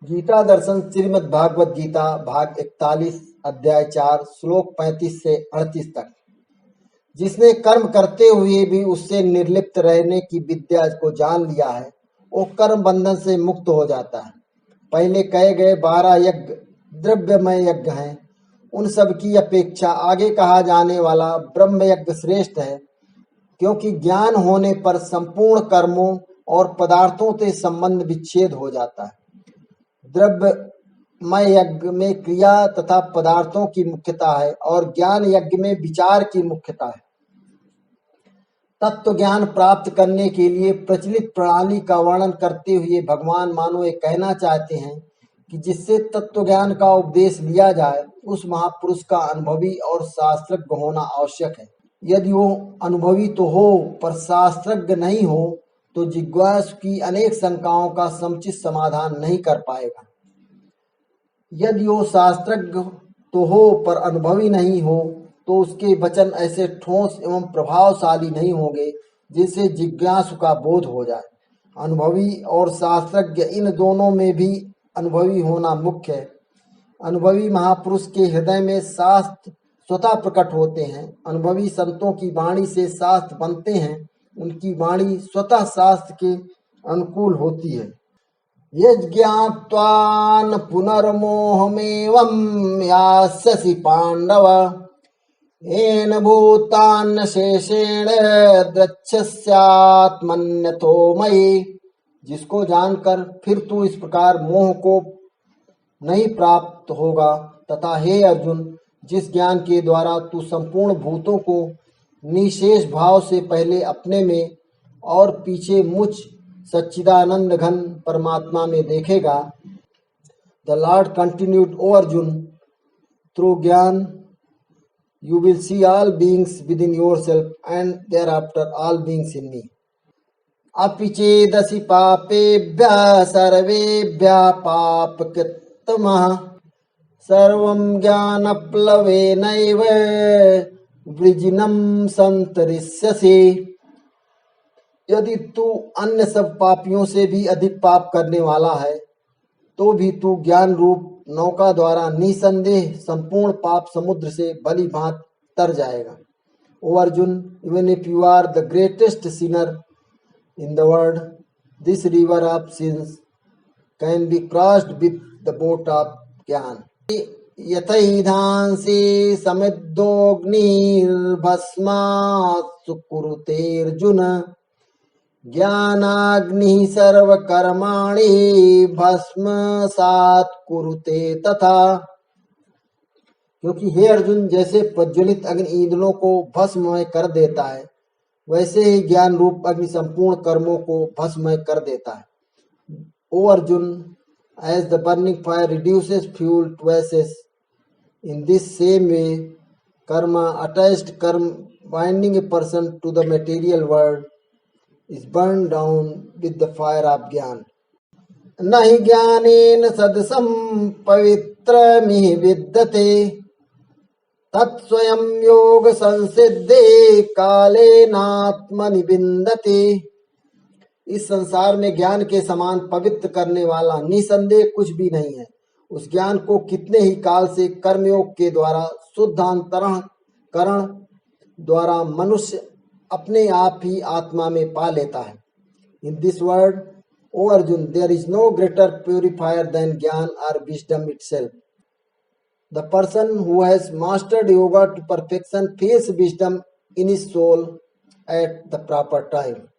गीता दर्शन श्रीमद् भागवत गीता भाग 41 अध्याय 4 श्लोक 35 से 38 तक। जिसने कर्म करते हुए भी उससे निर्लिप्त रहने की विद्या को जान लिया है वो कर्म बंधन से मुक्त हो जाता है। पहले कहे गए 12 यज्ञ द्रव्यमय यज्ञ हैं। उन सब की अपेक्षा आगे कहा जाने वाला ब्रह्म यज्ञ श्रेष्ठ है, क्योंकि ज्ञान होने पर संपूर्ण कर्मों और पदार्थों से संबंध विच्छेद हो जाता है। द्रव्यमय यज्ञ में क्रिया तथा पदार्थों की मुख्यता है और ज्ञान यज्ञ में विचार की मुख्यता है। तत्व ज्ञान प्राप्त करने के लिए प्रचलित प्रणाली का वर्णन करते हुए भगवान मानो ये कहना चाहते हैं कि जिससे तत्व ज्ञान का उपदेश लिया जाए उस महापुरुष का अनुभवी और शास्त्रज्ञ होना आवश्यक है। यदि वो अनुभवी तो हो पर शास्त्रज्ञ नहीं हो तो जिज्ञासु की अनेक शंकाओं का समुचित समाधान नहीं कर पाएगा। यदि वो शास्त्रज्ञ तो हो पर अनुभवी नहीं हो तो उसके वचन ऐसे ठोस एवं प्रभावशाली नहीं होंगे जिससे जिज्ञासु का बोध हो जाए। अनुभवी और शास्त्रज्ञ इन दोनों में भी अनुभवी होना मुख्य है। अनुभवी महापुरुष के हृदय में शास्त्र स्वतः प्रकट होते हैं। अनुभवी संतों की वाणी से शास्त्र बनते हैं। उनकी वाणी स्वतः शास्त्र के अनुकूल होती है। यज्ञात्वा न पुनर्मोहमेवं यास्यसि पांडव येन भूतान्न शेषेण द्रक्ष्यस्यात्मन्यथो मयि। जिसको जानकर फिर तू इस प्रकार मोह को नहीं प्राप्त होगा, तथा हे अर्जुन, जिस ज्ञान के द्वारा तू संपूर्ण भूतों को निशेष भाव से पहले अपने में और पीछे मुझ सच्चिदानंद घन परमात्मा में देखेगा। The Lord continued, O Arjun, through gyan you will see all beings within yourself and thereafter all beings in me. अपिचेदसि पापेभ्यः सर्वेभ्यः पापकृत्तमः सर्वं ज्ञानप्लवेनैव वृजिनं संतरिष्यसि। यदि तू अन्य सब पापियों से भी अधिक पाप करने वाला है तो भी तू ज्ञान रूप नौका द्वारा निसंदेह संपूर्ण पाप समुद्र से भली भांति तर जाएगा। O Arjun, even if you are the greatest sinner in the world, this river of sins can be crossed with the boat of gyan. यथैधांसि समिद्धोऽग्निर्भस्मात् सुकुरुतेऽर्जुन ज्ञानाग्निः सर्वकर्माणि भस्मसात् कुरुते तथा। क्योंकि हे अर्जुन, जैसे प्रज्वलित अग्नि ईंधनों को भस्ममय कर देता है, वैसे ही ज्ञान रूप अग्नि संपूर्ण कर्मों को भस्ममय कर देता है। ओ Arjun, as the burning fire reduces fuel to ashes, in this same way karma, attached karma binding a person to the material world, is burned down with the fire of jnana. Nahi jnanen sadasam pavitramih vidyate tat swayam yoga sansiddhe कालेनात्मनि विन्दते। इस संसार में ज्ञान के समान पवित्र करने वाला निसंदेह कुछ भी नहीं है। उस ज्ञान को कितने ही काल से कर्मयोग के द्वारा शुद्धांतरण द्वारा मनुष्य अपने आप ही आत्मा में पा लेता है। In this world, O Arjun, there is no greater purifier than gyan or wisdom itself. The person who has mastered yoga to perfection feels wisdom in his soul at the proper time.